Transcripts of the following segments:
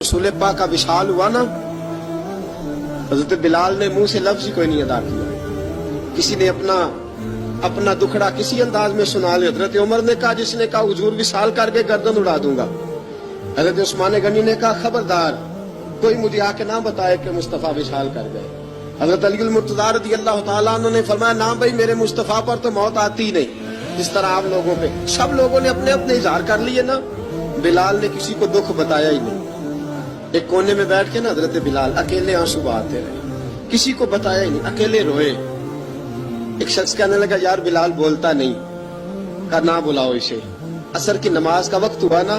रसूल पाक का विशाल हुआ ना, हजरत बिलाल ने मुंह से लफ्ज ही कोई नहीं अदा किया। किसी ने अपना दुखड़ा किसी अंदाज में सुना लिया। हजरत उमर ने कहा, जिसने कहा हुजूर विशाल करके गर्दन उड़ा दूंगा। हजरत उस्मान गनी ने कहा, खबरदार कोई मुझे आके ना बताए कि मुस्तफा विशाल कर गए। हजरत अली मुर्तजा रज़ी अल्लाह तआला अन्हु ने फरमाया, ना भाई मेरे मुस्तफा पर तो मौत आती ही नहीं। जिस तरह आप लोगों पे सब लोगों ने अपने अपने इजहार कर लिए ना, बिलाल ने किसी को दुख बताया ही नहीं। एक कोने में बैठ के ना हजरत बिलाल अकेले आंसू बहाते रहे, किसी को बताया ही नहीं, अकेले रोए। एक शख्स कहने लगा, यार बिलाल बोलता नहीं। कहा, ना बुलाओ इसे। असर की नमाज का वक्त हुआ ना,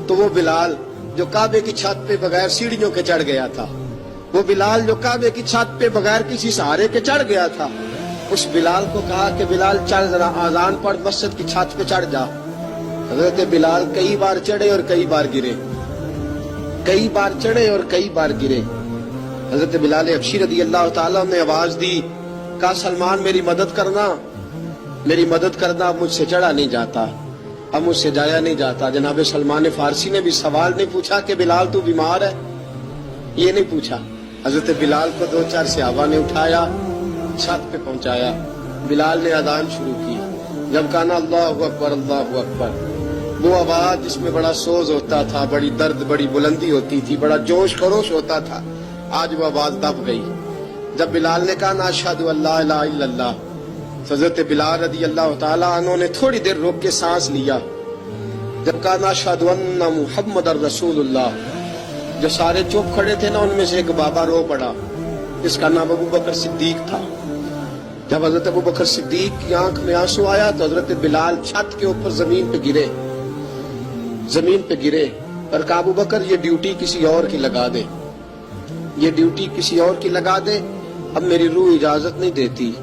तो वो बिलाल जो काबे की छत पे बगैर सीढ़ियों के चढ़ गया था, वो बिलाल जो काबे की छत पे बगैर किसी सहारे के चढ़ गया था, उस बिलाल को कहा कि बिलाल चल जरा आजान पढ़, मस्जिद की छत पे चढ़ जा। हजरत बिलाल कई बार चढ़े और कई बार गिरे, कई बार चढ़े और कई बार गिरे। हजरत बिलाल हबशी रज़ी अल्लाह तआला ने आवाज दी, कहा, सलमान मेरी मदद करना, मेरी मदद करना। अब मुझसे चढ़ा नहीं जाता, अब मुझसे जाया नहीं जाता। जनाब सलमान फारसी ने भी सवाल नहीं पूछा कि बिलाल तू बीमार है, ये नहीं पूछा। हजरत बिलाल को दो चार सहाबा ने उठाया, छत पे पहुंचाया। बिलाल ने अजान शुरू की। जब कहा ना अल्लाहु अकबर अल्लाहु अकबर, वो आवाज जिसमें बड़ा सोज होता था, बड़ी दर्द, बड़ी बुलंदी होती थी, बड़ा जोश खरोश होता था, आज वो आवाज दब गई। जब बिलाल ने कहा, ना अशहदु अल्ला इलाहा इल्लल्लाह, हजरत बिलाल रज़ी अल्लाह तआला अन्हु ने थोड़ी देर रोक के सांस लिया। जब कहा, ना अशहदु अन्ना मुहम्मदर रसूलुल्लाह, जो सारे चुप खड़े थे ना, उनमें से एक बाबा रो पड़ा, जिसका नाम अबू बकर सिद्दीक था। जब हजरत अबू बकर सिद्दीक की आंख में आंसू आया तो हजरत बिलाल छत के ऊपर जमीन पे गिरे, जमीन पे गिरे और कहा, अबू बकर ये ड्यूटी किसी और की लगा दे, ये ड्यूटी किसी और की लगा दे। अब मेरी रूह इजाजत नहीं देती,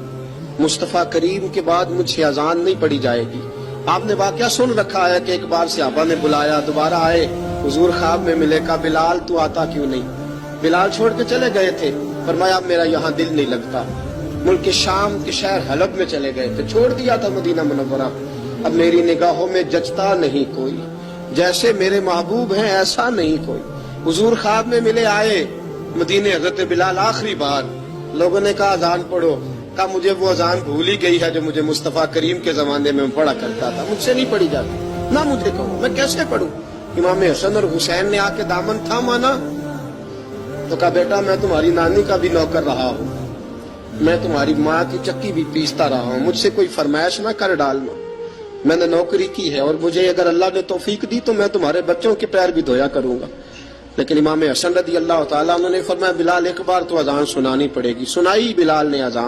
मुस्तफा करीम के बाद मुझसे अजान नहीं पड़ी जाएगी। आपने वाकया सुन रखा है कि एक बार सहाबा ने बुलाया, दोबारा आए, हुजूर ख्वाब में मिले। कहा, बिलाल तू आता क्यों नहीं? बिलाल छोड़ के चले गए थे। फरमाया, मेरा यहाँ दिल नहीं लगता। मुल्क शाम के शहर हलब में चले गए थे, छोड़ दिया था मदीना मुनव्वरा। अब मेरी निगाहों में जचता नहीं कोई, जैसे मेरे महबूब हैं ऐसा नहीं कोई। हुजूर ख्वाब में मिले, आए मदीने। हजरत बिलाल आखिरी बार, लोगों ने कहा अजान पढ़ो। कहा, मुझे वो अजान भूल ही गई है जो मुझे मुस्तफा करीम के जमाने में पढ़ा करता था, मुझसे नहीं पढ़ी जाती। ना मुझे कहो, मैं कैसे पढ़ूं? इमाम हसन और हुसैन ने आके दामन थामा ना, तो कहा, बेटा मैं तुम्हारी नानी का भी नौकर रहा हूँ, मैं तुम्हारी माँ की चक्की भी पीसता रहा हूँ, मुझसे कोई फरमाइश ना कर डालना। मैंने नौकरी की है और मुझे अगर अल्लाह ने तौफीक दी तो मैं तुम्हारे बच्चों के पैर भी धोया करूंगा। लेकिन इमाम हसन रज़ी अल्लाह तआला ने फरमाया, बिलाल एक बार तो अजान सुनानी पड़ेगी। सुनाई बिलाल ने अजान।